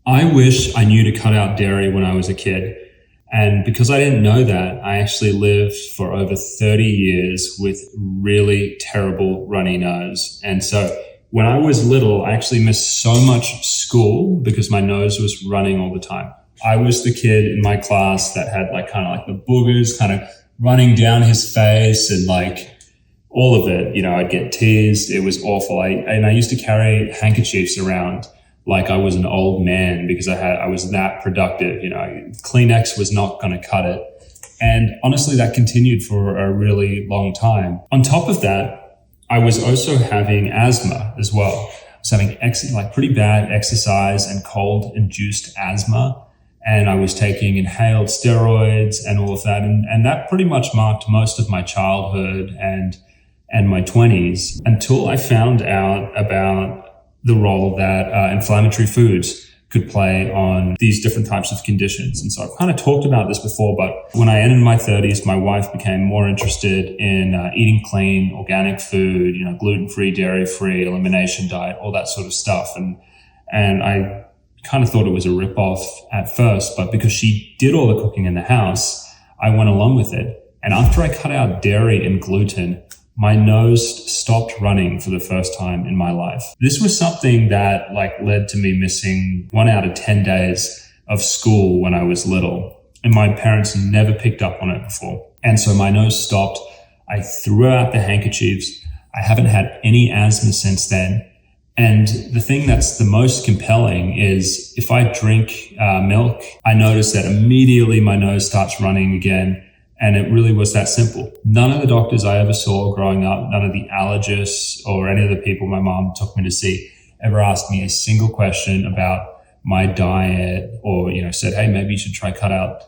I wish I knew to cut out dairy when I was a kid. And because I didn't know that, I actually lived for over 30 years with really terrible runny nose. And so when I was little, I actually missed so much school because my nose was running all the time. I was the kid in my class that had kind of the boogers kind of running down his face and all of it. I'd get teased. It was awful. I used to carry handkerchiefs around like I was an old man because I was that productive. Kleenex was not going to cut it. And honestly, that continued for a really long time. On top of that, I was also having asthma as well. I was having pretty bad exercise and cold-induced asthma. And I was taking inhaled steroids and all of that. And that pretty much marked most of my childhood and my 20s until I found out about the role that inflammatory foods could play on these different types of conditions. And so I've kind of talked about this before, but when I entered my 30s, my wife became more interested in eating clean, organic food, gluten-free, dairy-free, elimination diet, all that sort of stuff. And I kind of thought it was a ripoff at first, but because she did all the cooking in the house, I went along with it. And after I cut out dairy and gluten, my nose stopped running for the first time in my life. This was something that led to me missing 1 out of 10 days of school when I was little. And my parents never picked up on it before. And so my nose stopped. I threw out the handkerchiefs. I haven't had any asthma since then. And the thing that's the most compelling is if I drink milk, I notice that immediately my nose starts running again. And it really was that simple. None of the doctors I ever saw growing up, none of the allergists or any of the people my mom took me to see ever asked me a single question about my diet or, said, hey, maybe you should try cut out,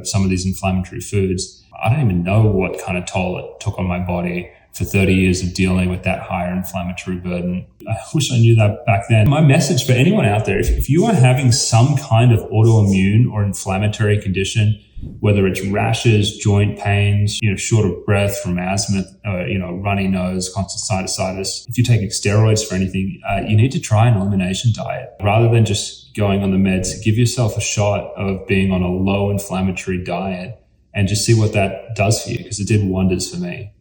some of these inflammatory foods. I don't even know what kind of toll it took on my body for 30 years of dealing with that higher inflammatory burden. I wish I knew that back then. My message for anyone out there, if you are having some kind of autoimmune or inflammatory condition, whether it's rashes, joint pains, short of breath from asthma, runny nose, constant sinusitis. If you're taking steroids for anything, you need to try an elimination diet rather than just going on the meds. Give yourself a shot of being on a low inflammatory diet and just see what that does for you, because it did wonders for me.